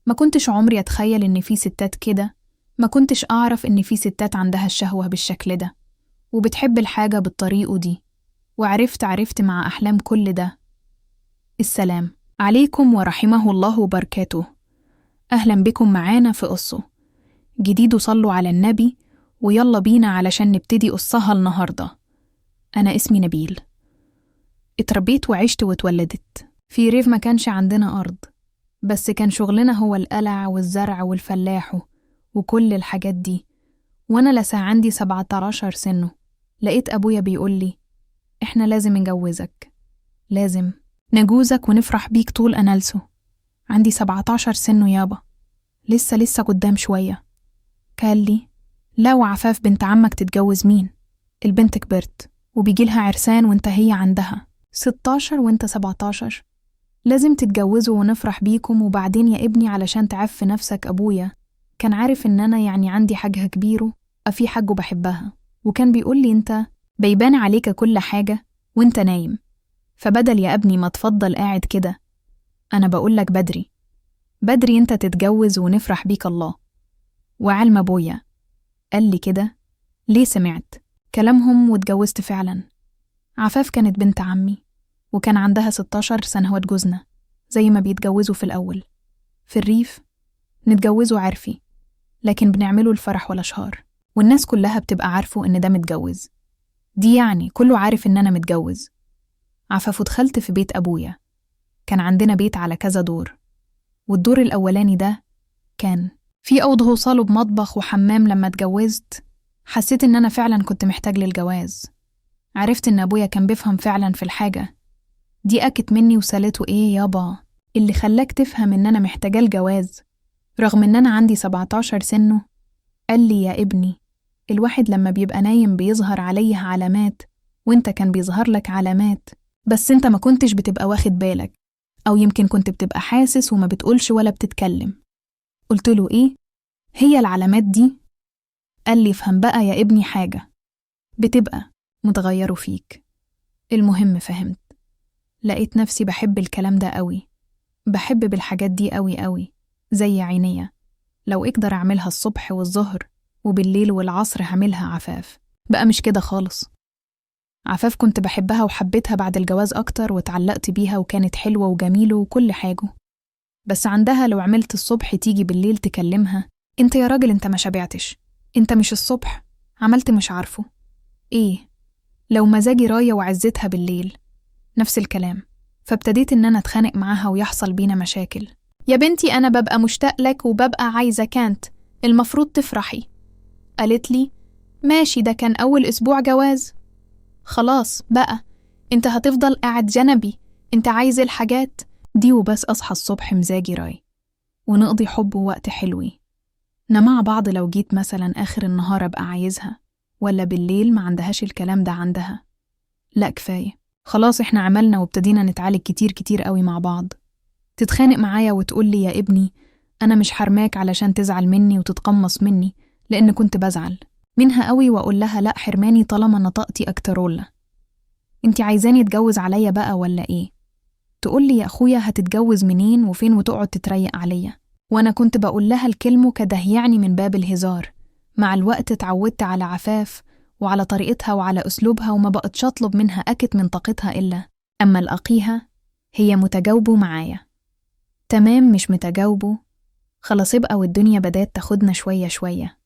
ما كنتش عمري أتخيل إن في ستات كده، ما كنتش أعرف إن في ستات عندها الشهوة بالشكل ده وبتحب الحاجة بالطريقة دي. وعرفت مع أحلام كل ده. السلام عليكم ورحمه الله وبركاته. أهلا بكم معانا في قصة جديد، وصلوا على النبي ويلا بينا علشان نبتدي قصها النهاردة. أنا اسمي نبيل، اتربيت وعشت واتولدت في ريف، ما كانش عندنا أرض، بس كان شغلنا هو القلع والزرع والفلاح وكل الحاجات دي. وأنا لسه عندي 17 سنة لقيت أبويا بيقول لي إحنا لازم نجوزك، لازم نجوزك ونفرح بيك طول أنالسه. عندي 17 سنة يابا، لسه قدام شوية. قال لي لا، وعفاف بنت عمك تتجوز مين؟ البنت كبرت وبيجيلها عرسان وانت هي عندها 16 وانت 17، لازم تتجوزوا ونفرح بيكم. وبعدين يا ابني علشان تعف نفسك، أبويا كان عارف إن أنا يعني عندي حاجة كبيرة أفي حاجة بحبها، وكان بيقول لي أنت بيبان عليك كل حاجة وانت نايم، فبدل يا ابني ما تفضل قاعد كده، أنا بقولك بدري انت تتجوز ونفرح بيك الله. وعلم أبويا قال لي كده ليه، سمعت كلامهم واتجوزت فعلا. عفاف كانت بنت عمي وكان عندها 16 سنة واتجوزنا زي ما بيتجوزوا في الأول. في الريف نتجوزوا عرفي، لكن بنعملوا الفرح ولا شهر والناس كلها بتبقى عارفه إن ده متجوز، دي يعني كله عارف إن أنا متجوز. عفاف ودخلت في بيت أبويا، كان عندنا بيت على كذا دور، والدور الأولاني ده كان في أوضة وصالة بمطبخ وحمام. لما اتجوزت حسيت إن أنا فعلا كنت محتاج للجواز. عرفت إن أبويا كان بيفهم فعلا في الحاجة دي، أكت مني وسالته إيه يابا اللي خلاك تفهم إن أنا محتاجة الجواز رغم إن أنا عندي 17 سنة؟ قال لي يا ابني، الواحد لما بيبقى نايم بيظهر عليه علامات، وإنت كان بيظهر لك علامات بس إنت ما كنتش بتبقى واخد بالك، أو يمكن كنت بتبقى حاسس وما بتقولش ولا بتتكلم. قلت له إيه هي العلامات دي؟ قال لي فهم بقى يا ابني، حاجة بتبقى متغيروا فيك. المهم فهمت، لقيت نفسي بحب الكلام ده قوي، بحب بالحاجات دي قوي زي عينيا، لو اقدر اعملها الصبح والظهر وبالليل والعصر هعملها. عفاف بقى مش كده خالص. عفاف كنت بحبها وحبيتها بعد الجواز اكتر واتعلقت بيها، وكانت حلوة وجميلة وكل حاجة، بس عندها لو عملت الصبح تيجي بالليل تكلمها انت يا راجل انت ما شبعتش، انت مش الصبح عملت مش عارفه ايه. لو مزاجي راية وعزتها بالليل نفس الكلام، فابتديت ان انا اتخانق معاها ويحصل بينا مشاكل. يا بنتي انا ببقى مشتاق لك وببقى عايزة، كانت المفروض تفرحي. قالت لي ماشي، ده كان اول اسبوع جواز، خلاص بقى انت هتفضل قاعد جنبي، انت عايز الحاجات دي وبس. اصحى الصبح مزاجي راي ونقضي حب ووقت حلوي مع بعض، لو جيت مثلا آخر النهار أبقى عايزها، ولا بالليل ما عندهاش الكلام ده عندها. لا كفاية خلاص، احنا عملنا وابتدينا نتعالج كتير قوي مع بعض. تتخانق معايا وتقول لي يا ابني أنا مش حرماك علشان تزعل مني وتتقمص مني، لأن كنت بزعل منها قوي وأقول لها لا حرماني طالما نطقتي أكترولة، انتي عايزاني اتجوز عليا بقى ولا ايه؟ تقول لي يا أخويا هتتجوز منين وفين، وتقعد تتريق عليا. وأنا كنت بقول لها الكلمة كده يعني من باب الهزار. مع الوقت اتعودت على عفاف وعلى طريقتها وعلى أسلوبها، وما بقتش أطلب منها أكت من طاقتها إلا أما الأقيها هي متجاوبه معايا. تمام مش متجاوبه خلاص يبقى، والدنيا بدأت تاخدنا شوية.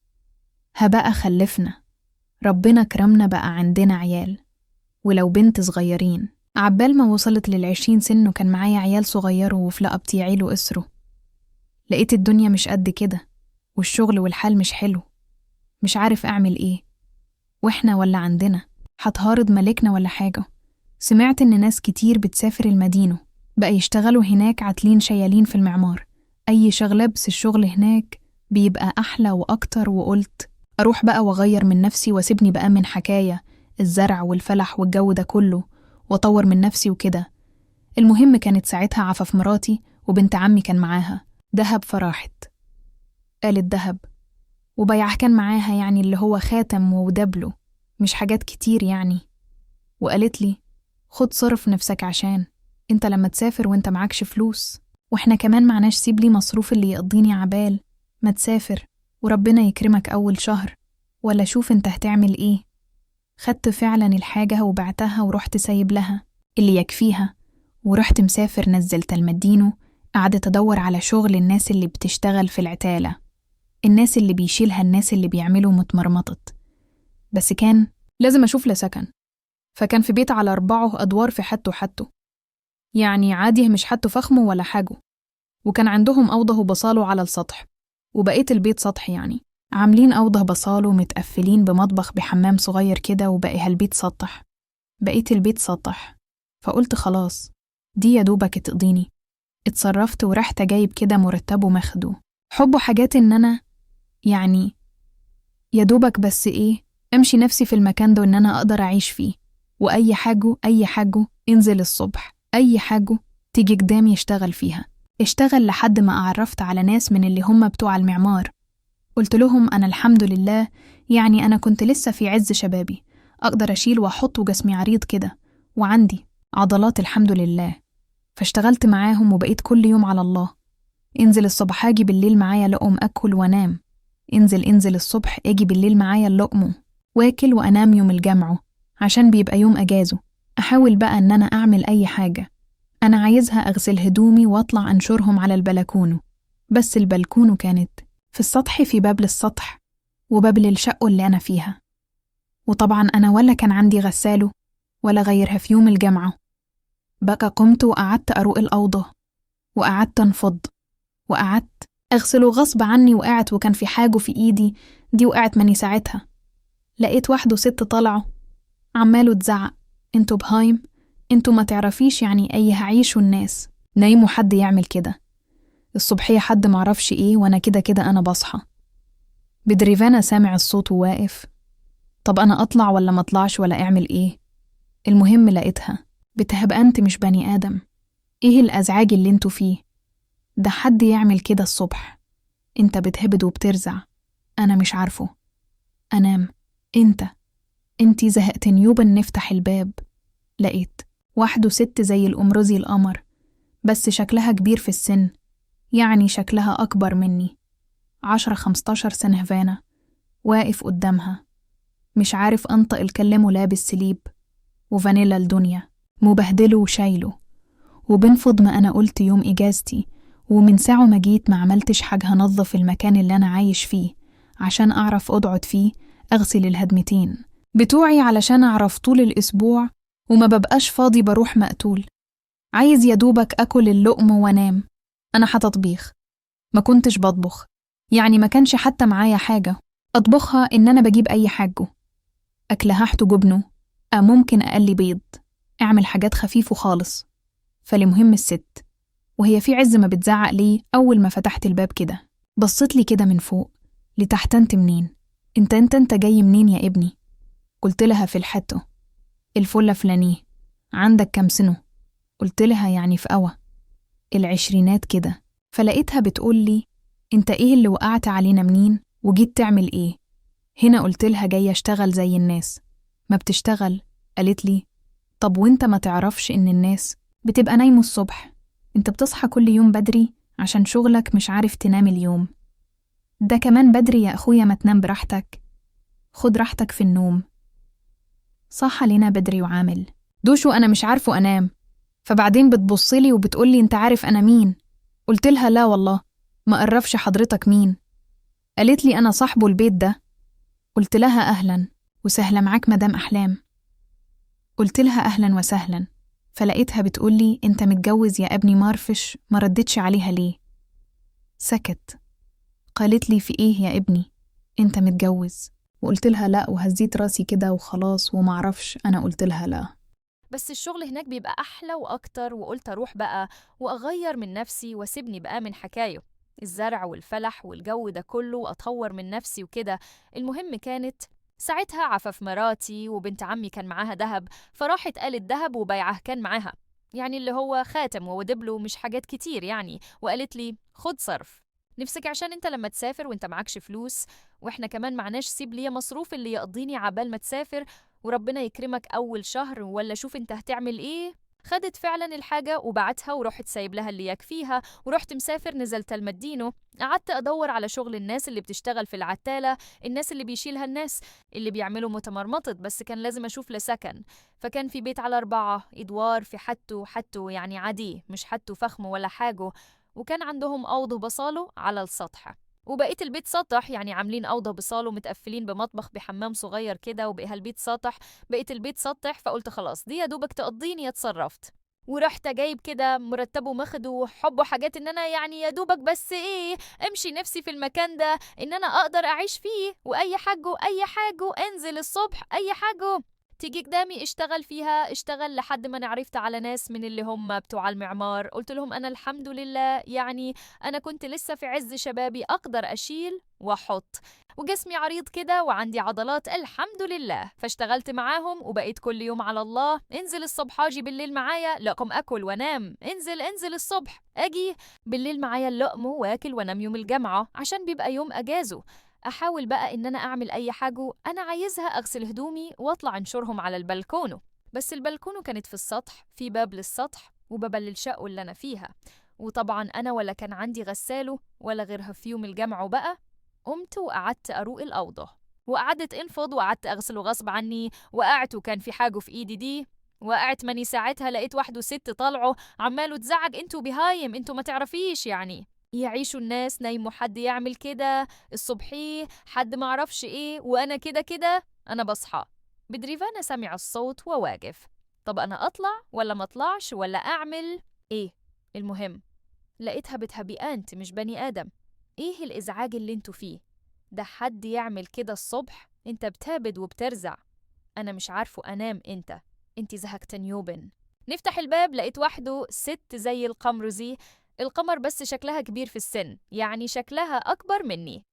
هبقى خلفنا، ربنا كرمنا بقى عندنا عيال، ولو بنت صغيرين. عبال ما وصلت لل20 سنة كان معايا عيال صغيره وفي لقبتي عيله أسره. لقيت الدنيا مش قد كده، والشغل والحال مش حلو، مش عارف أعمل إيه، وإحنا ولا عندنا هتهارض ملكنا ولا حاجة. سمعت إن ناس كتير بتسافر المدينة بقى يشتغلوا هناك عاتلين شيالين في المعمار، أي شغلة بس الشغل هناك بيبقى أحلى وأكتر. وقلت أروح بقى وأغير من نفسي واسيبني بقى من حكاية الزرع والفلح والجو ده كله، وأطور من نفسي وكده. المهم كانت ساعتها عفاف مراتي وبنت عمي كان معاها دهب، فراحت قالت دهب وبيعه كان معاها، يعني اللي هو خاتم ودبله مش حاجات كتير يعني. وقالت لي خد صرف نفسك عشان انت لما تسافر وانت معكش فلوس وإحنا كمان معناش سيب لي مصروف اللي يقضيني عبال ما تسافر وربنا يكرمك أول شهر، ولا شوف انت هتعمل ايه. خدت فعلا الحاجة وبعتها ورحت سايب لها اللي يكفيها، ورحت مسافر نزلت المدينو. قعدت أدور على شغل الناس اللي بتشتغل في العتالة، الناس اللي بيشيلها الناس اللي بيعملوا متمرمطت. بس كان لازم أشوف له سكن، فكان في بيت على 4 أدوار في حته يعني عادي، مش حته فخمه ولا حاجه. وكان عندهم أوضة وبصاله على السطح، وبقيت البيت سطح يعني عاملين أوضة بصاله متقفلين بمطبخ بحمام صغير كده، وبقي هالبيت سطح. بقيت البيت سطح، فقلت خلاص دي يا دوبك تقضيني. اتصرفت ورحت جايب كده مرتبه ماخده حبه حاجات إن أنا يعني يا دوبك بس إيه أمشي نفسي في المكان ده وإن أنا أقدر أعيش فيه. وأي حاجة انزل الصبح، أي حاجة تيجي قدامي يشتغل فيها. اشتغل لحد ما أعرفت على ناس من اللي هم بتوع المعمار. قلت لهم أنا الحمد لله يعني أنا كنت لسه في عز شبابي، أقدر أشيل وأحط وجسمي عريض كده وعندي عضلات الحمد لله. فاشتغلت معاهم وبقيت كل يوم على الله. انزل الصبح اجي بالليل معايا لقم أكل وأنام، انزل الصبح اجي بالليل معايا اللقمه واكل وأنام يوم الجمعه، عشان بيبقى يوم أجازه. أحاول بقى إن أنا أعمل أي حاجة أنا عايزها، أغسل هدومي وأطلع أنشرهم على البلكونة. بس البلكونة كانت في السطح، في باب للسطح وباب للشقة اللي أنا فيها. وطبعا أنا ولا كان عندي غساله ولا غيرها في يوم الجمعة. بقى قمت وقعدت أروق الأوضة وقعدت أنفض وقعدت أغسله غصب عني، وقعت وكان في حاجة في إيدي دي وقعت مني ساعتها. لقيت واحد وست طلعوا عماله تزعق انتوا بهايم، انتوا ما تعرفيش يعني ايه هعيشوا الناس نايموا حد يعمل كده الصبحية حد معرفش ايه، وانا كده انا بصحى بدريفانا سامع الصوت وواقف. طب انا اطلع ولا ما اطلعش ولا اعمل ايه؟ المهم لقيتها بتهب انت مش بني ادم، ايه الازعاج اللي انتوا فيه ده؟ حد يعمل كده الصبح؟ انت بتهبد وبترزع، انا مش عارفه انام. انتي زهقتني يوبا نفتح الباب. لقيت واحدة ست زي الأمرزي القمر، بس شكلها كبير في السن، يعني شكلها أكبر مني 10-15 سنة. هفانا واقف قدامها مش عارف أنطق الكلام، لابس سليب وفانيلا الدنيا مبهدله وشايله وبنفض. ما أنا قلت يوم إجازتي ومن ساعة ما جيت ما عملتش حاجة هنظف المكان اللي أنا عايش فيه عشان أعرف أقعد فيه أغسل الهدمتين بتوعي علشان أعرف طول الأسبوع، وما ببقاش فاضي بروح مقتول. عايز يدوبك أكل اللقم وانام. أنا حتطبيخ ما كنتش بطبخ، يعني ما كانش حتى معايا حاجة أطبخها، إن أنا بجيب أي حاجة أكلها حتو جبنه، ممكن أقلي بيض، أعمل حاجات خفيفة خالص. فالمهم الست وهي في عز ما بتزعق لي، أول ما فتحت الباب كده بصت لي كده من فوق لتحت. انت منين؟ انت جاي منين يا ابني؟ قلت لها في الحتة الفلة فلانيه. عندك كام سنة؟ قلت لها يعني في قوى العشرينات كده. فلقيتها بتقول لي انت ايه اللي وقعت علينا منين وجيت تعمل ايه هنا؟ قلت لها جاي اشتغل زي الناس. ما بتشتغل؟ قالت لي طب وانت ما تعرفش ان الناس بتبقى نايمه الصبح؟ انت بتصحى كل يوم بدري عشان شغلك، مش عارف تنام اليوم ده كمان بدري يا اخويا، ما تنام براحتك، خد راحتك في النوم. صح علينا بدري وعامل دوشو أنا مش عارفه أنام. فبعدين بتبصلي وبتقولي أنت عارف أنا مين؟ قلت لها لا والله ما قرفش حضرتك مين. قالت لي أنا صاحبه البيت ده. قلت لها أهلا وسهلا معاك مدام أحلام. قلت لها أهلا وسهلا. فلقيتها بتقولي أنت متجوز يا ابني مارفش؟ ما ردتش عليها ليه؟ سكت. قالت لي في إيه يا ابني أنت متجوز؟ وقلت لها لا، وهزيت راسي كده وخلاص ومعرفش. أنا قلت لها لا، بس الشغل هناك بيبقى أحلى وأكتر، وقلت أروح بقى وأغير من نفسي واسيبني بقى من حكايه الزرع والفلح والجو ده كله وأطور من نفسي وكده. المهم كانت ساعتها عفف مراتي وبنت عمي كان معاها دهب، فراحت قالت دهب وبيعه كان معاها، يعني اللي هو خاتم ودبله مش حاجات كتير يعني، وقالت لي خد صرف نفسك عشان انت لما تسافر وانت معكش فلوس، واحنا كمان معناش، سيب لي مصروف اللي يقضيني عبال ما تسافر وربنا يكرمك أول شهر، ولا شوف انت هتعمل ايه. خدت فعلا الحاجة وبعتها ورحت سايب لها اللي يكفيها، ورحت مسافر نزلت المدينو. قعدت أدور على شغل الناس اللي بتشتغل في العتالة، الناس اللي بيشيلها الناس اللي بيعملوا متمرمطت، بس كان لازم أشوف لسكن. فكان في بيت على 4 أدوار في حتو يعني عادي، مش حتو فخم ولا حاجة. وكان عندهم أوضة بصاله على السطح، وبقيت البيت سطح، يعني عاملين أوضة بصاله متقفلين بمطبخ بحمام صغير كده، وبقى البيت سطح. بقيت البيت سطح، فقلت خلاص دي يا دوبك تقضيني، اتصرفت. ورحت جايب كده مرتبه ماخده وحبه حاجات ان انا يعني يا دوبك بس ايه امشي نفسي في المكان ده، ان انا اقدر اعيش فيه، واي حاجه اي حاجه انزل الصبح اي حاجه تيجي قدامي اشتغل فيها اشتغل. لحد ما انا عرفت على ناس من اللي هم بتوع المعمار، قلت لهم انا الحمد لله يعني انا كنت لسه في عز شبابي اقدر اشيل واحط، وجسمي عريض كده وعندي عضلات الحمد لله. فاشتغلت معاهم وبقيت كل يوم على الله، انزل الصبح اجي بالليل معايا لقم اكل وانام، انزل الصبح اجي بالليل معايا اللقم واكل وانام يوم الجمعة عشان بيبقى يوم اجازه. احاول بقى ان انا اعمل اي حاجة انا عايزها، اغسل هدومي واطلع انشرهم على البلكونو. بس البلكونو كانت في السطح، في باب للسطح وباب للشقة اللي انا فيها. وطبعا انا ولا كان عندي غساله ولا غيرها في يوم الجمعة. بقى قمت وقعدت أروق الأوضة، وقعدت انفض وقعدت أغسله غصب عني. وقعت وكان في حاجة في إيدي دي، وقعت ماني ساعتها لقيت واحد وست طلعوا عمالوا تزعق انتوا بهايم انتوا ما تعرفيش يعني يعيشوا الناس نايموا حد يعمل كده الصبحي حد ما عرفش ايه، وانا كده كده انا بصحى. بدريفانا سمع الصوت وواقف. طب انا اطلع ولا ما اطلعش ولا اعمل ايه؟ المهم لقيتها بتهبئانت مش بني ادم. ايه الازعاج اللي انتوا فيه ده؟ حد يعمل كده الصبح؟ انت بتابد وبترزع، انا مش عارفه انام. انت زهقت نيوبن. نفتح الباب لقيت وحده ست زي القمرزي، القمر بس شكلها كبير في السن، يعني شكلها اكبر مني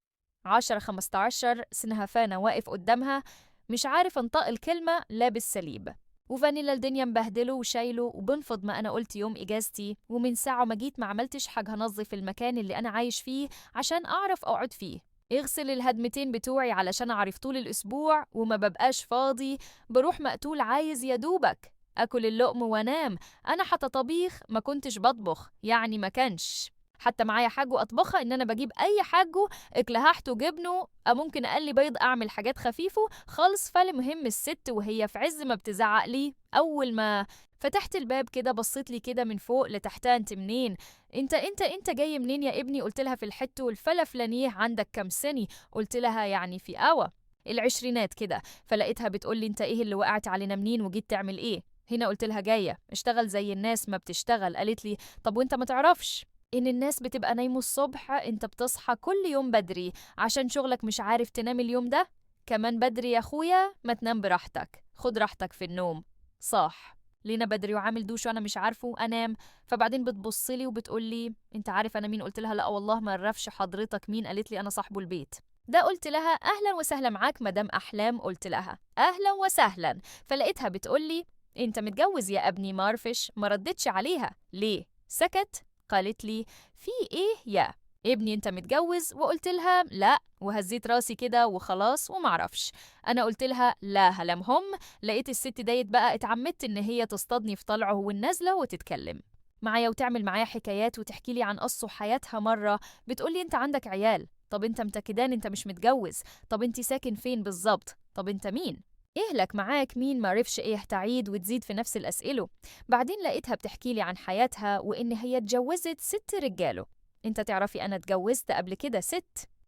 10 15 سنها. فانا واقف قدامها مش عارف انطق الكلمة، لابس سليب وفانيلا الدنيا مبهدله وشايله وبنفض. ما انا قلت يوم اجازتي ومن ساعة ما جيت ما عملتش حاجة، هنظف المكان اللي انا عايش فيه عشان اعرف اقعد فيه، اغسل الهدمتين بتوعي علشان اعرف طول الاسبوع وما ببقاش فاضي، بروح مقتول عايز يا دوبك اكل اللقم وانام. انا حتى طبيخ ما كنتش بطبخ، يعني ما كانش حتى معايا حاجة اطبخها، ان انا بجيب اي حاجة اكلهحته جبنه، ممكن اقلي بيض، اعمل حاجات خفيفه خالص. فالمهم الست وهي في عز ما بتزعق لي، اول ما فتحت الباب كده بصيت لي كده من فوق لتحتها، انت منين؟ انت جاي منين يا ابني؟ قلت لها في الحته والفلفلانيه. عندك كم سنه؟ قلت لها يعني في العشرينات كده. فلقيتها بتقول لي انت ايه اللي وقعت علينا منين وجيت تعمل ايه هنا؟ قلت لها جايه اشتغل زي الناس ما بتشتغل. قالت لي طب وانت ما تعرفش إن الناس بتبقى نايمة الصبح؟ أنت بتصحى كل يوم بدري عشان شغلك، مش عارف تنام اليوم ده كمان بدري يا أخويا؟ ما تنام براحتك، خد راحتك في النوم. صح لينا بدري وعامل دوش وأنا مش عارفه أنام. فبعدين بتبصلي وبتقولي أنت عارف أنا مين؟ قلت لها لا والله ما أعرفش حضرتك مين. قالت لي أنا صاحبه البيت ده. قلت لها أهلا وسهلا معاك مدام أحلام. قلت لها أهلا وسهلا. فلقيتها بتقولي أنت متجوز يا ابني؟ ما عرفش. ما ردتش عليها ليه، سكت. قالت لي في ايه يا ابني انت متجوز؟ وقلت لها لا، وهزيت راسي كده وخلاص ومعرفش. انا قلت لها لا هلمهم. لقيت الست ديت بقى اتعمدت ان هي تصطادني في طلعه والنازله وتتكلم معايا وتعمل معايا حكايات وتحكي لي عن قصه حياتها. مره بتقولي انت عندك عيال؟ طب انت متأكدان انت مش متجوز؟ طب انت ساكن فين بالظبط؟ طب انت مين؟ ايه لك معاك مين؟ معرفش ايه، تعيد وتزيد في نفس الأسئلة. بعدين لقيتها بتحكي لي عن حياتها وإن هي اتجوزت 6 رجاله. انت تعرفي أنا اتجوزت قبل كده 6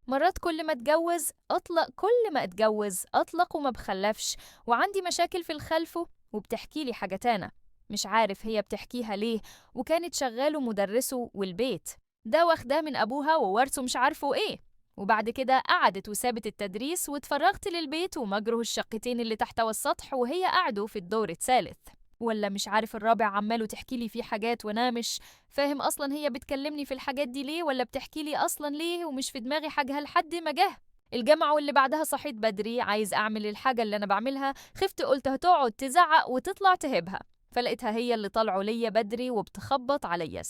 مرات، كل ما اتجوز أطلق، كل ما اتجوز أطلق وما بخلفش، وعندي مشاكل في الخلفه. وبتحكي لي حاجة تانية مش عارف هي بتحكيها ليه، وكانت شغاله مدرسه والبيت ده واخداه من أبوها وورثه مش عارفه ايه. وبعد كده قعدت وسابت التدريس واتفرغت للبيت ومجره الشقتين اللي تحت والسطح، وهي قعدوا في الدور الثالث ولا مش عارف الرابع. عماله تحكي لي فيه حاجات وانا مش فاهم اصلا هي بتكلمني في الحاجات دي ليه، ولا بتحكي لي اصلا ليه، ومش في دماغي حاجه لحد ما جه الجامعة. واللي بعدها صحيت بدري عايز اعمل الحاجة اللي انا بعملها، خفت قلت هتقعد تزعق وتطلع تهبها. فلقيتها هي اللي طلعوا ليا بدري وبتخبط عليا.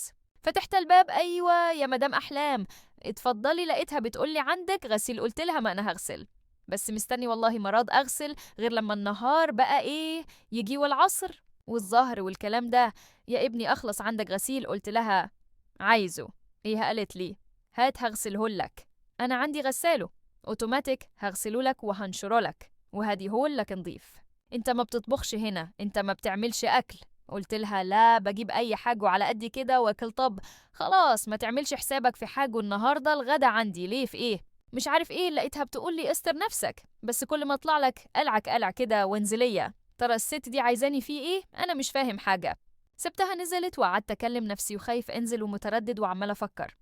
فتحت الباب ايوه يا مدام احلام اتفضلي. لقيتها بتقولي عندك غسيل؟ قلت لها ما انا هغسل، بس مستني والله مراد اغسل غير لما النهار بقى ايه يجي والعصر. والظهر والكلام ده. يا ابني أخلص عندك غسيل، قلت لها عايزه. إيه؟ قالت لي هات هغسله لك. أنا عندي غساله أوتوماتيك، هغسله لك وهنشره لك وهديهول لك نضيف. انت ما بتطبخش هنا، انت ما بتعملش أكل. قلت لها لا، بجيب أي حاجة على قدي كده واكل. طب خلاص ما تعملش حسابك في حاجة، النهاردة الغدا عندي. ليه؟ في ايه؟ مش عارف ايه. لقيتها بتقول لي استر نفسك، بس كل ما اطلع لك قلعك قلع كده وانزلية. ترى الست دي عايزاني فيه ايه؟ انا مش فاهم حاجة. سبتها نزلت وقعدت اكلم نفسي وخايف انزل ومتردد وعمال افكر.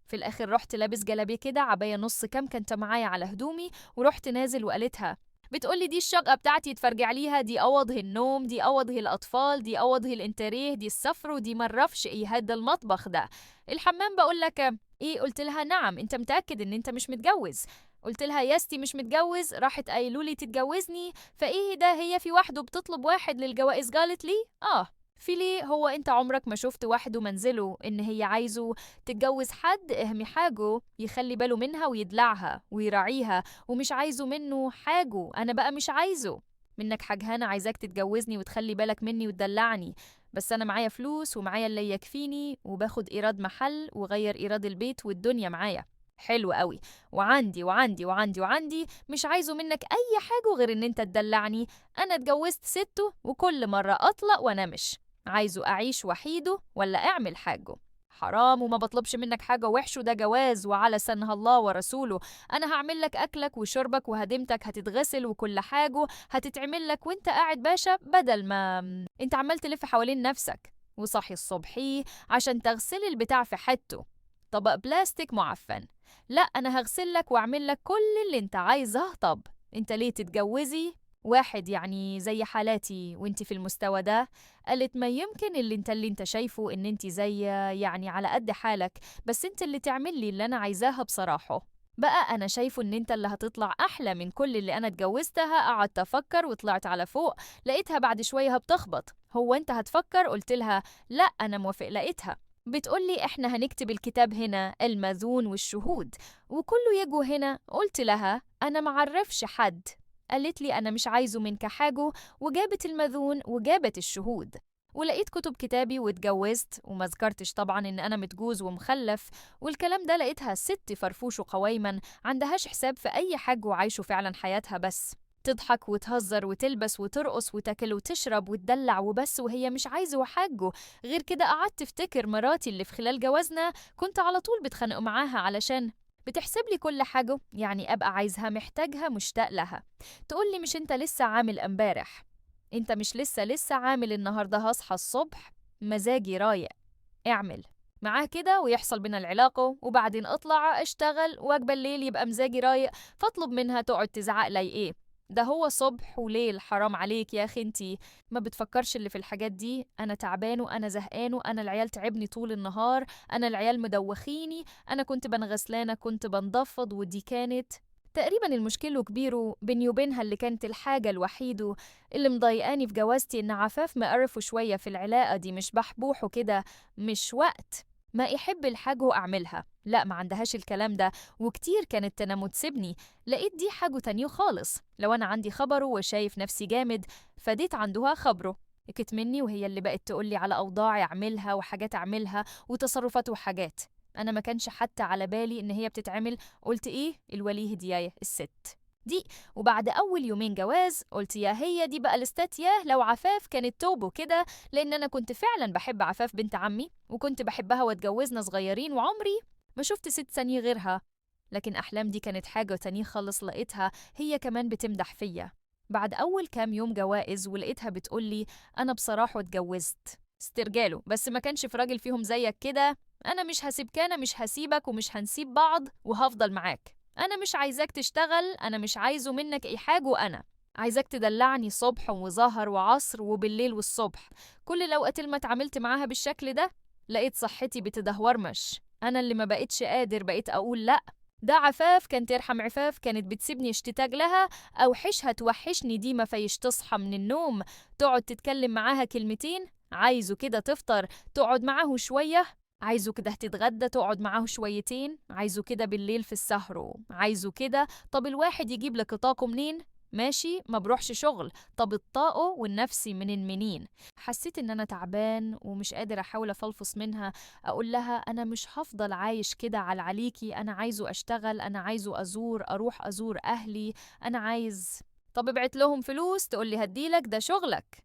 في الاخر رحت لابس جلابيه كده، عبايه نص كم كانت معايا على هدومي، ورحت نازل وقالتها. بتقولي دي الشقه بتاعتي تفرجع ليها، دي اوضه النوم، دي اوضه الاطفال، دي اوضه الانتريه، دي السفر، ودي مرفش ايه هدا المطبخ ده الحمام. بقول لك ايه؟ قلت لها نعم. انت متاكد ان انت مش متجوز؟ قلت لها ياستي مش متجوز. راحت قايلوا لي تتجوزني. فايه ده؟ هي في واحده بتطلب واحد للجوائز؟ قالت لي في ليه. هو انت عمرك ما شفت واحد ومنزله ان هي عايزه تتجوز حد اهمي حاجه يخلي باله منها ويدلعها ويراعيها، ومش عايزه منه حاجه. انا بقى مش عايزه منك حاجة، انا عايزاك تتجوزني وتخلي بالك مني وتدلعني. بس انا معايا فلوس ومعايا اللي يكفيني، وباخد ايراد محل وغير ايراد البيت والدنيا معايا حلو قوي، وعندي وعندي وعندي وعندي. مش عايزه منك اي حاجه غير ان انت تدلعني. انا اتجوزت سته وكل مره اطلق وانا مش عايزه. اعيش وحيده ولا اعمل حاجه؟ حرام. وما بطلبش منك حاجة وحش، وده جواز وعلى سنها الله ورسوله. أنا هعمل لك أكلك وشربك وهدمتك هتتغسل وكل حاجة هتتعمل لك وانت قاعد باشا، بدل ما انت عمال تلف حوالين نفسك. وصحي الصبحي عشان تغسل البتاع في حته، طبق بلاستيك معفن. لا أنا هغسل لك وأعمل لك كل اللي انت عايزه. طب انت ليه تتجوزي واحد يعني زي حالاتي وانت في المستوى ده؟ قالت ما يمكن اللي انت شايفه ان انت زي يعني على قد حالك، بس انت اللي تعمل لي اللي انا عايزاها بصراحة. بقى انا شايفه ان انت اللي هتطلع احلى من كل اللي انا اتجوزتها. قعدت افكر وطلعت على فوق، لقيتها بعد شوية بتخبط. هو انت هتفكر؟ قلت لها لا انا موافق. لقيتها بتقولي احنا هنكتب الكتاب هنا، المأذون والشهود وكله يجوا هنا. قلت لها انا معرفش حد. قالت لي أنا مش عايزه منك حاجة، وجابت المأذون وجابت الشهود. ولقيت كتب كتابي واتجوزت، وما ذكرتش طبعا إن أنا متجوز ومخلف والكلام ده. لقيتها ست فرفوش وقويما، عندهاش حساب في أي حاجة وعايشوا فعلا حياتها بس تضحك وتهزر وتلبس وترقص وتاكل وتشرب وتدلع وبس، وهي مش عايزة حاجه غير كده. قعدت افتكر مراتي اللي في خلال جوازنا كنت على طول بتخانق معاها علشان بتحسب لي كل حاجة، يعني أبقى عايزها محتاجها مشتاق لها. تقول لي مش أنت لسه عامل امبارح؟ أنت مش لسه عامل النهاردة؟ هصحى الصبح مزاجي رايق، اعمل معاه كده ويحصل بينا العلاقة، وبعدين أطلع أشتغل وأجبل الليل يبقى مزاجي رايق، فاطلب منها تقعد تزعق لي إيه؟ ده هو صبح وليل. حرام عليك يا أخي، انتي ما بتفكرش اللي في الحاجات دي. أنا تعبان وأنا زهقان وأنا العيال تعبني طول النهار، أنا العيال مدوخيني، أنا كنت بنغسلانة كنت بنضفض. ودي كانت تقريبا المشكلة كبيرة بيني وبينها، اللي كانت الحاجة الوحيدة اللي مضايقاني في جوازتي إن عفاف مقرفوا شوية في العلاقة دي، مش بحبوحه كده. مش وقت ما يحب الحاجة وأعملها، لا ما عندهاش الكلام ده. وكتير كانت تنام وتسيبني. لقيت دي حاجة تانية خالص. لو أنا عندي خبره وشايف نفسي جامد، فديت عندها خبره اكت مني، وهي اللي بقت تقولي على أوضاع أعملها وحاجات أعملها وتصرفات وحاجات أنا ما كانش حتى على بالي إن هي بتتعمل. قلت إيه الوليه دياية الست دي. وبعد أول يومين جواز قلت يا هي دي بقى الاستات، ياه لو عفاف كانت توبه كده. لأن أنا كنت فعلا بحب عفاف بنت عمي، وكنت بحبها واتجوزنا صغيرين، وعمري ما شفت ست ثانية غيرها. لكن أحلام دي كانت حاجة تانية خالص. لقيتها هي كمان بتمدح فيا بعد أول كام يوم جوائز، ولقيتها بتقولي أنا بصراحة اتجوزت استرجاله، بس ما كانش في راجل فيهم زيك كده. أنا مش هسيبك، أنا مش هسيبك، ومش هنسيب بعض، وهفضل معاك. أنا مش عايزاك تشتغل، أنا مش عايزه منك أي حاجة، وأنا عايزاك تدلعني صبح وظهر وعصر وبالليل والصبح. كل الأوقات اللي ما اتعاملت معاها بالشكل ده لقيت صحتي بتدهورمش. أنا اللي ما بقتش قادر، بقيت أقول لأ. ده عفاف كان ترحم عفاف، كانت بتسيبني اشتتاج لها، أوحشها توحشني دي. ما فيش تصحى من النوم تقعد تتكلم معاها كلمتين، عايزه كده تفطر تقعد معاه شوية، عايزه كده تتغدى تقعد معاه شويتين، عايزه كده بالليل في السهر، عايزه كده. طب الواحد يجيب لك طاقه منين؟ ماشي ما بروحش شغل، طب الطاقة والنفسي منين. حسيت ان انا تعبان ومش قادر احاول افلفص منها. اقول لها انا مش هفضل عايش كده على عليكي، انا عايزه اشتغل، انا عايزه اروح ازور اهلي، انا عايز. طب ابعت لهم فلوس، تقولي هديلك، ده شغلك.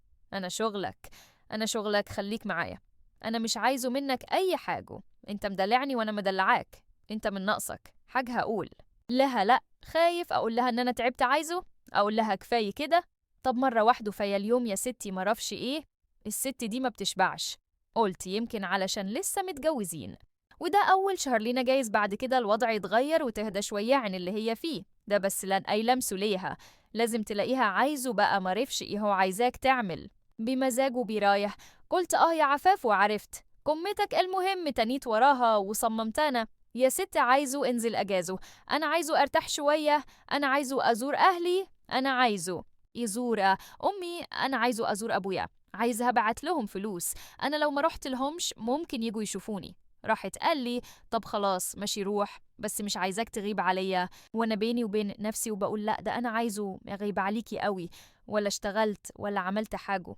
انا شغلك خليك معايا. انا مش عايزه منك اي حاجة، انت مدلعني وانا مدلعاك، انت من نقصك حاجة هقول لها لا. خايف اقول لها ان انا تعبت عايزه، اقول لها كفايه كده. طب مره واحده فيا اليوم يا ستي معرفش ايه، الست دي ما بتشبعش. قلت يمكن علشان لسه متجوزين، وده اول شهر لينا، جايز بعد كده الوضع يتغير وتهدى شويه عن اللي هي فيه ده، بس لن اي لمسه ليها. لازم تلاقيها عايزه بقى، معرفش ايه هو عايزاك تعمل بمزاجه بيرايح. قلت يا عفاف وعرفت كمتك، المهم تنيت وراها وصممت انا. يا ست عايزه انزل اجازه، انا عايزه ارتاح شويه، انا عايزه ازور اهلي، انا عايزه يزور امي، انا عايزه ازور ابويا، عايزها ابعت لهم فلوس، انا لو ما رحت لهمش ممكن يجوا يشوفوني. راحت قال لي طب خلاص ماشي روح، بس مش عايزاك تغيب عليا. وانا بيني وبين نفسي وبقول لا، ده انا عايزه اغيب عليكي قوي، ولا اشتغلت ولا عملت حاجه.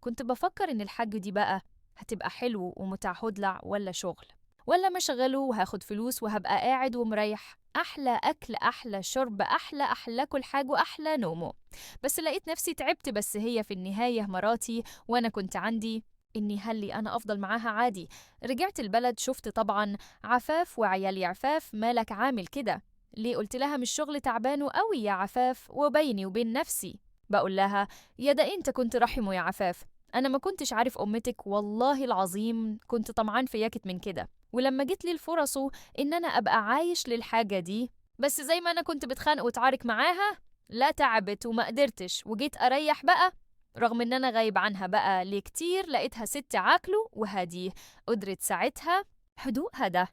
كنت بفكر ان الحاج دي بقى هتبقى حلو ومتاع هدلع، ولا شغل، ولا مشغله وهاخد فلوس وهبقى قاعد ومريح، أحلى أكل أحلى شرب أحلى كل حاجة أحلى نومه. بس لقيت نفسي تعبت، بس هي في النهاية مراتي وأنا كنت عندي إني هلي أنا أفضل معاها عادي. رجعت البلد شفت طبعا عفاف وعيالي. عفاف مالك عامل كده ليه؟ قلت لها مش شغل تعبانه قوي يا عفاف، وبيني وبين نفسي بقول لها يا ده انت كنت رحمه يا عفاف، انا ما كنتش عارف امتك، والله العظيم كنت طمعان في ياكت من كده. ولما جت لي الفرص ان انا ابقى عايش للحاجه دي، بس زي ما انا كنت بتخانق وتعارك معاها، لا تعبت وما قدرتش وجيت اريح بقى. رغم ان انا غايب عنها بقى ليه كتير، لقيتها ست عاقله وهاديه، قدرت ساعتها هدوءها ده.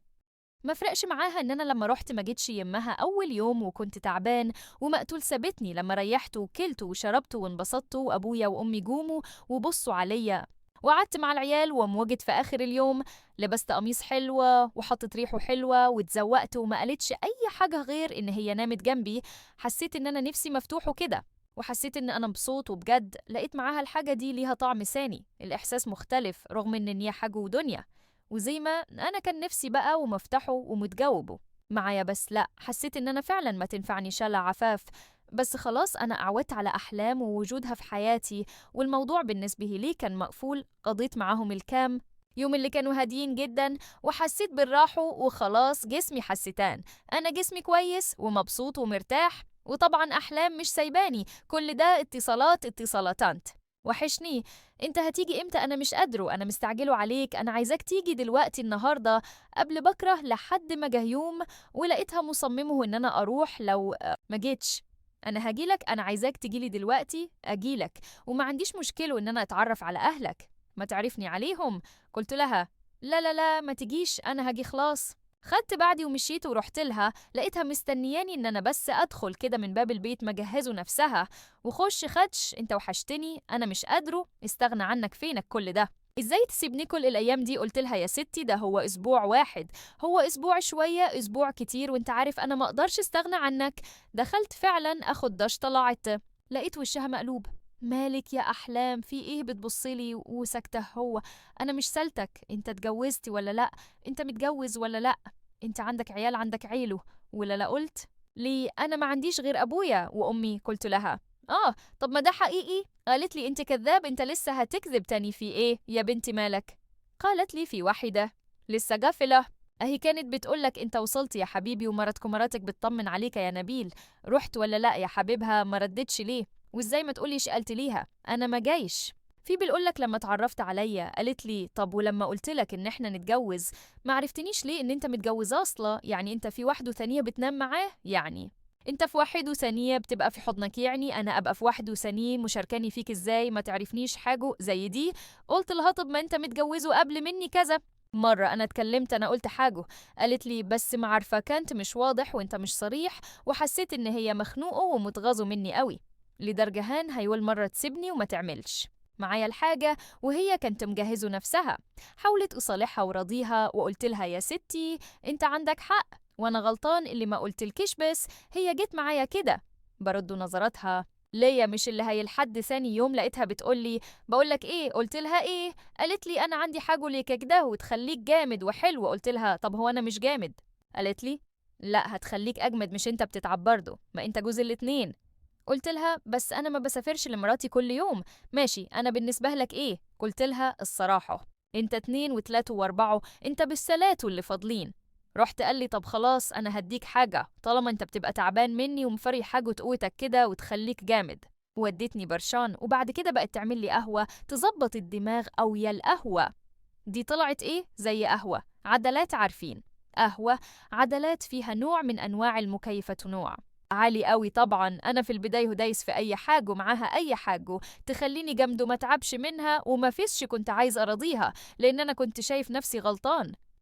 ما فرقش معاها ان انا لما رحت ما جيتش يمها اول يوم وكنت تعبان ومقتول، سابتني لما ريحت وكلت وشربت وانبسطت، وابويا وامي جوموا وبصوا عليا، وقعدت مع العيال وموجت في اخر اليوم. لبست قميص حلوه وحطت ريحه حلوه واتزوقت، وما قالتش اي حاجه غير ان هي نامت جنبي. حسيت ان انا نفسي مفتوح وكده، وحسيت ان انا مبسوط، وبجد لقيت معاها الحاجه دي ليها طعم ثاني، الاحساس مختلف رغم ان هي حاجه ودنيا. وزي ما انا كان نفسي بقى ومفتحه ومتجاوبه معايا، بس لا، حسيت ان انا فعلا ما تنفعني شلا عفاف. بس خلاص انا اعودت على احلام ووجودها في حياتي، والموضوع بالنسبه لي كان مقفول. قضيت معاهم الكام يوم اللي كانوا هاديين جدا، وحسيت بالراحة وخلاص جسمي حسيتان انا جسمي كويس ومبسوط ومرتاح. وطبعا احلام مش سايباني، كل ده اتصالاتات. وحشني، انت هتيجي امتى؟ انا مش قادره، انا مستعجله عليك، انا عايزاك تيجي دلوقتي النهارده قبل بكره. لحد ما جه يوم ولقيتها مصممه ان انا اروح، لو ما جيتش انا هجيلك، انا عايزاك تجيلي دلوقتي اجيلك، وما عنديش مشكله ان انا اتعرف على اهلك، ما تعرفني عليهم. قلت لها لا ما تجيش، انا هاجي خلاص. خدت بعدي ومشيت ورحت لها، لقيتها مستنياني ان انا بس ادخل كده من باب البيت مجهزه نفسها، وخش خدش انت وحشتني، انا مش قادره استغنى عنك، فينك كل ده؟ ازاي تسيبني كل الايام دي؟ قلت لها يا ستي ده هو اسبوع واحد، هو اسبوع شويه اسبوع كتير، وانت عارف انا ما اقدرش استغنى عنك. دخلت فعلا اخد دش، طلعت لقيت وشها مقلوب. مالك يا احلام، في ايه بتبصيلي وسكته؟ هو انا مش سالتك انت اتجوزتي ولا لا، انت متجوز ولا لا، انت عندك عيال عندك عيله ولا لا؟ قلت لي انا ما عنديش غير ابويا وامي. قلت لها طب ما ده حقيقي. قالت لي انت كذاب، انت لسه هتكذب تاني، في ايه يا بنتي مالك؟ قالت لي في واحده لسه قافله، اهي كانت بتقولك انت وصلت يا حبيبي، مراتك بتطمن عليك يا نبيل، رحت ولا لا يا حبيبها؟ ما ردتش ليه؟ وازاي ما تقوليش قلت ليها انا ما جايش؟ في بتقولك لما اتعرفت عليا قالت لي طب ولما قلتلك ان احنا نتجوز ما عرفتنيش ليه ان انت متجوزة اصلا؟ يعني انت في واحدة ثانية بتنام معاه؟ يعني انت في واحد وثانية بتبقى في حضنك، يعني انا ابقى في واحد وثانية مشاركاني فيك؟ ازاي ما تعرفنيش حاجة زي دي؟ قلت لها طب ما انت متجوزه قبل مني كذا مرة، أنا اتكلمت، أنا قلت حاجة. قالت لي بس ما عارفة، كانت مش واضح وانت مش صريح، وحسيت إن هي مخنوقة ومتغاظة مني قوي، لدرجة هان هيول مرة تسيبني وما تعملش معايا الحاجة، وهي كانت مجهزة نفسها. حاولت أصالحها وراضيها وقلت لها يا ستي انت عندك حق، وانا غلطان اللي ما قلتلكيش، بس هي جت معايا كده. برد نظراتها ليا مش اللي هي لحد ثاني يوم لقيتها بتقولي بقولك ايه؟ قلت لها ايه؟ قالت لي انا عندي حاجة ليك كده وتخليك جامد وحلو. قلت لها طب هو انا مش جامد؟ قالت لي لا هتخليك اجمد، مش انت بتتعب برضه؟ ما انت جوز الاتنين. قلت لها بس انا ما بسافرش لمراتي كل يوم. ماشي انا بالنسبة لك ايه؟ قلت لها الصراحة انت 2 و3 و4، انت بالثلاث واللي فاضلين. رحت قال لي طب خلاص انا هديك حاجة طالما انت بتبقى تعبان مني ومفري حاجة قوتك كده وتخليك جامد. ودتني برشان، وبعد كده بقت تعمل لي قهوة تظبط الدماغ. او يا القهوة دي طلعت ايه؟ زي قهوة عدلات، عارفين قهوة عدلات فيها نوع من انواع المكيفة، نوع عالي قوي. طبعا انا في البدايه دايس في اي حاجه معاها، اي حاجه تخليني جامد وما تعبش منها وما فيش. كنت عايز اراضيها لان انا كنت شايف نفسي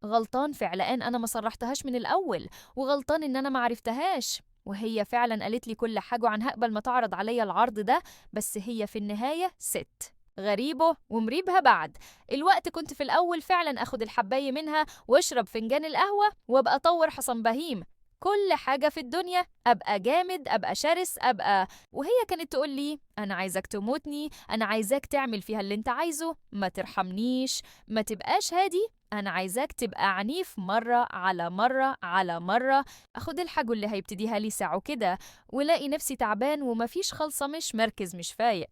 غلطان في علقان انا ما صرحتهاش من الاول، وغلطان ان انا ما عرفتهاش. وهي فعلا قالت لي كل حاجه عن هقبل ما تعرض عليا العرض ده، بس هي في النهايه ست غريبه ومريبها. بعد الوقت كنت في الاول فعلا اخد الحبايه منها واشرب فنجان القهوه وابقى اطور حصن بهيم كل حاجة في الدنيا، أبقى جامد، أبقى شرس، أبقى. وهي كانت تقول لي أنا عايزك تموتني، أنا عايزاك تعمل فيها اللي أنت عايزه، ما ترحمنيش، ما تبقاش هادي، أنا عايزاك تبقى عنيف مرة على مرة على مرة. أخد الحاجة اللي هيبتديها لي ساعة كده ولاقي نفسي تعبان ومفيش خلصة، مش مركز، مش فايق.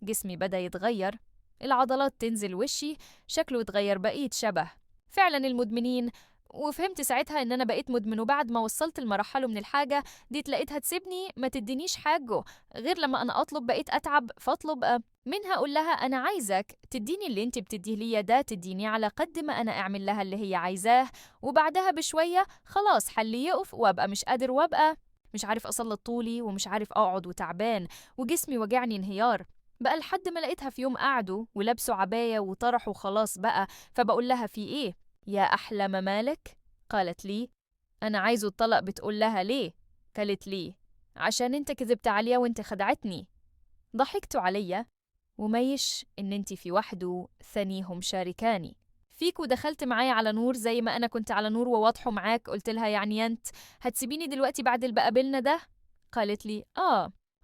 جسمي بدأ يتغير، العضلات تنزل وشي، شكله يتغير، بقيت شبه فعلا المدمنين. وفهمت ساعتها ان انا بقيت مدمن. وبعد ما وصلت لمرحله من الحاجه دي لقيتها تسيبني ما تدينيش حاجه غير لما انا اطلب. بقيت اتعب فاطلب منها اقول لها انا عايزك تديني اللي انت بتديه لي ده، تديني على قد ما انا اعمل لها اللي هي عايزاه. وبعدها بشويه خلاص حلي يقف وابقى مش قادر وابقى مش عارف اسلط طولي ومش عارف اقعد وتعبان وجسمي وجعني انهيار بقى. لحد ما لقيتها في يوم قعدوا ولبسوا عباية وطرحوا خلاص بقى. فبقول لها في ايه يا أحلى ممالك؟ قالت لي أنا عايزه الطلاق. بتقول لها ليه؟ قالت لي عشان انت كذبت عليا وانت خدعتني. ضحكت عليا وميش إن انت في وحده ثانيهم شاركاني فيك، ودخلت معايا على نور زي ما أنا كنت على نور وواضحه معاك. قلت لها يعني انت هتسيبيني دلوقتي بعد اللي بقابلنا ده؟ قالت لي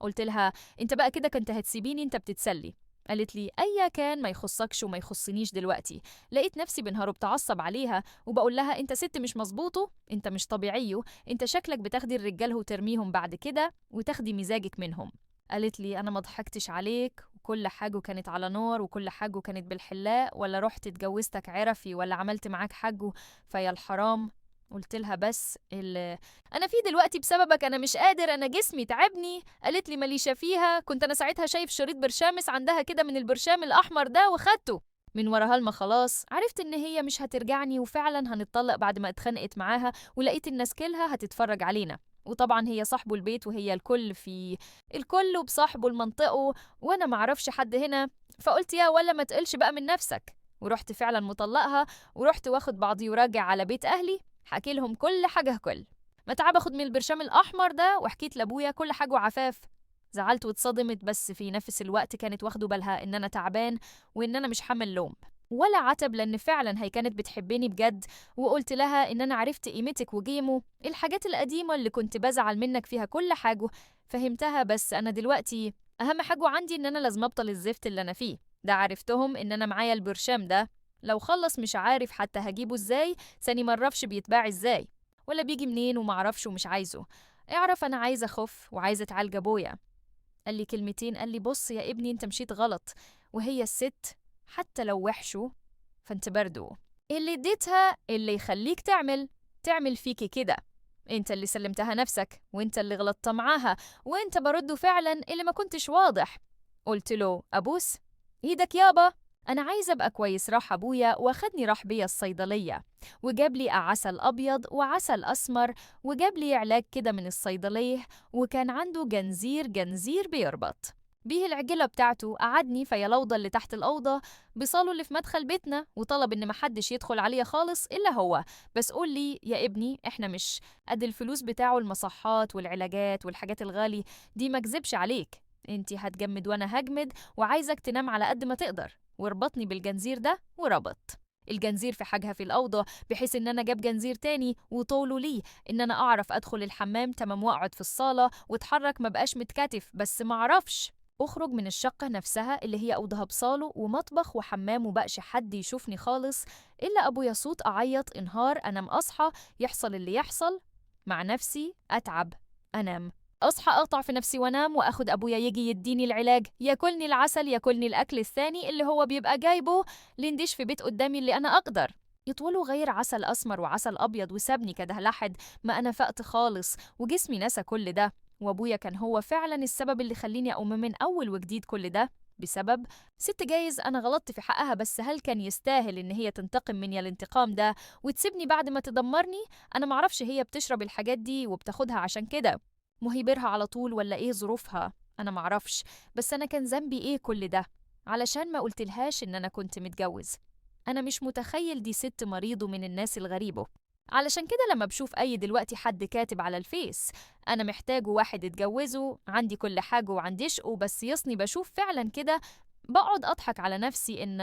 قلت لها انت بقى كده كنت هتسيبيني؟ انت بتتسلي. قالت لي ايا كان ما يخصكش وما يخصنيش دلوقتي. لقيت نفسي بنهار وبتعصب عليها وبقول لها انت ست مش مظبوطه، انت مش طبيعي، انت شكلك بتاخدي الرجال وترميهم بعد كده وتاخدي مزاجك منهم. قالت لي انا ما ضحكتش عليك وكل حاجه كانت على نار وكل حاجه كانت بالحلاق، ولا رحت اتجوزتك عرفي ولا عملت معاك حاجه فيا الحرام. قلت لها بس انا في دلوقتي بسببك انا مش قادر، انا جسمي تعبني. قالت لي ماليشة فيها، كنت انا ساعتها شايف شريط برشامس عندها كده من البرشام الاحمر ده وخدته من وراها. ما خلاص عرفت ان هي مش هترجعني وفعلا هنتطلق بعد ما اتخانقت معاها، ولقيت الناس كلها هتتفرج علينا. وطبعا هي صاحبه البيت وهي الكل في الكل وبصاحبه المنطقه، وانا معرفش حد هنا. فقلت يا ولا ما تقلش بقى من نفسك، ورحت فعلا مطلقها. ورحت واخد بعضي وراجع على بيت اهلي، حكي لهم كل حاجة ما تعب اخد من البرشام الأحمر ده، وحكيت لأبويا كل حاجة وعفاف. زعلت واتصدمت، بس في نفس الوقت كانت واخدة بالها إن أنا تعبان وإن أنا مش حامل لوم ولا عتب، لأن فعلا هي كانت بتحبني بجد. وقلت لها إن أنا عرفت قيمتك وجيمه الحاجات القديمة اللي كنت بزعل منك فيها كل حاجة فهمتها. بس أنا دلوقتي أهم حاجة عندي إن أنا لازم أبطل الزفت اللي أنا فيه ده. عرفتهم إن أنا معايا البرشام ده، لو خلص مش عارف حتى هجيبه ازاي، ثاني مرفش بيتباع ازاي ولا بيجي منين ومعرفش ومش عايزه. اعرف انا عايزه اخف وعايزه اتعالج. ابويا قال لي كلمتين، قال لي بص يا ابني انت مشيت غلط، وهي الست حتى لو وحشوا فانت برضو اللي اديتها اللي يخليك تعمل فيكي كده. انت اللي سلمتها نفسك وانت اللي غلطت معاها، وانت برده فعلا اللي ما كنتش واضح. قلت له ابوس ايدك يابا، أنا عايزة أبقى كويس. راح أبويا واخدني راح بيا الصيدلية وجاب لي عسل أبيض وعسل أسمر، وجاب لي علاج كده من الصيدلية، وكان عنده جنزير بيربط بيه العجلة بتاعته. قعدني في الأوضة اللي تحت الأوضة بصاله اللي في مدخل بيتنا، وطلب إن محدش يدخل عليا خالص إلا هو بس. قول لي يا ابني إحنا مش قد الفلوس بتاعه، المصحات والعلاجات والحاجات الغالي دي، ما اكذبش عليك انتي هتجمد وانا هجمد، وعايزك تنام على قد ما تقدر. وربطني بالجنزير ده وربط. الجنزير في حاجها في الأوضة، بحيث إن أنا جاب جنزير تاني وطوله لي إن أنا أعرف أدخل الحمام تمام وأقعد في الصالة وأتحرك ما بقاش متكتف، بس معرفش أخرج من الشقة نفسها اللي هي أوضها بصاله ومطبخ وحمام وبقش حد يشوفني خالص إلا أبويا صوت أعيط انهار، أنام أصحى يحصل اللي يحصل مع نفسي، أتعب أنام أصحى أقطع في نفسي وأنام وأخد أبويا يجي يديني العلاج، ياكلني العسل ياكلني الأكل الثاني اللي هو بيبقى جايبه لنديش في بيت قدامي اللي أنا أقدر يطولوا غير عسل أسمر وعسل أبيض وسابني كده لحد ما أنا فقت خالص وجسمي نسى كل ده. وأبويا كان هو فعلا السبب اللي خليني أقوم من أول وجديد كل ده بسبب ست جايز أنا غلطت في حقها، بس هل كان يستاهل إن هي تنتقم مني الانتقام ده وتسيبني بعد ما تدمرني؟ أنا معرفش هي بتشرب الحاجات دي وبتاخدها عشان كده مهيبرها على طول ولا إيه ظروفها، أنا معرفش، بس أنا كان ذنبي إيه كل ده علشان ما قلتلهاش إن أنا كنت متجوز. أنا مش متخيل دي ست مريض من الناس الغريبة. علشان كده لما بشوف أي دلوقتي حد كاتب على الفيس أنا محتاج واحد اتجوزه، عندي كل حاجة وعندي شقه بس يصني، بشوف فعلا كده بقعد أضحك على نفسي إن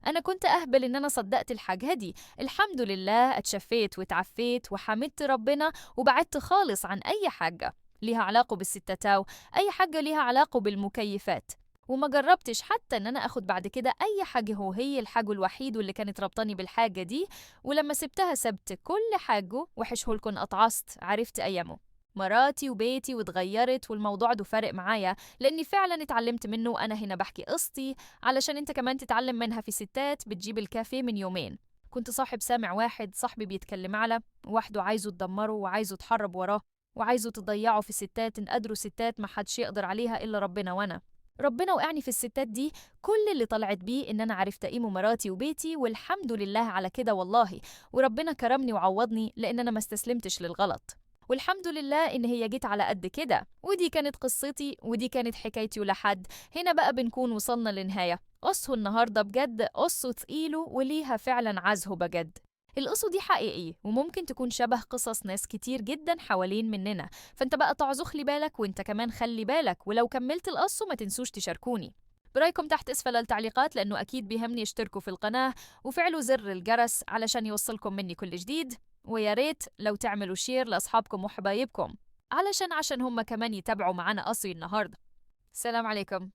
أنا كنت أهبل إن أنا صدقت الحاجة دي. الحمد لله اتشفيت واتعفيت وحمدت ربنا وبعدت خالص عن أي حاجة ليها علاقة بالستاتاو، أي حاجة ليها علاقة بالمكيفات، وما جربتش حتى ان انا اخد بعد كده اي حاجة. هي الحاجة الوحيد واللي كانت ربطاني بالحاجة دي، ولما سبتها سبت كل حاجة وحشهولكن قطعست، عرفت ايامه مراتي وبيتي واتغيرت، والموضوع ده فارق معايا لاني فعلا اتعلمت منه. وانا هنا بحكي قصتي علشان انت كمان تتعلم منها. في ستات بتجيب الكافيه من يومين، كنت صاحب سامع واحد صاحبي بيتكلم على واحده عايزه تدمره وعايزه تحرب وراه وعايزه تضيعه في ستات، ان قدروا ستات ما حدش يقدر عليها الا ربنا، وانا ربنا وقعني في الستات دي. كل اللي طلعت بيه ان انا عرفت اقيم مراتي وبيتي، والحمد لله على كده والله، وربنا كرمني وعوضني لان انا ما استسلمتش للغلط، والحمد لله ان هي جيت على قد كده. ودي كانت قصتي ودي كانت حكايتي، ولحد هنا بقى بنكون وصلنا لنهاية. قصه النهاردة بجد قصه تقيله وليها فعلا عزه بجد. القصة دي حقيقية وممكن تكون شبه قصص ناس كتير جدا حوالين مننا، فانت بقى تعزخ لي بالك وانت كمان خلي بالك، ولو كملت القصة ما تنسوش تشاركوني برأيكم تحت اسفل التعليقات، لأنه أكيد بيهمني اشتركوا في القناة وفعلوا زر الجرس علشان يوصلكم مني كل جديد، ويا ريت لو تعملوا شير لأصحابكم وحبايبكم علشان هم كمان يتابعوا معنا قصي النهاردة. السلام عليكم.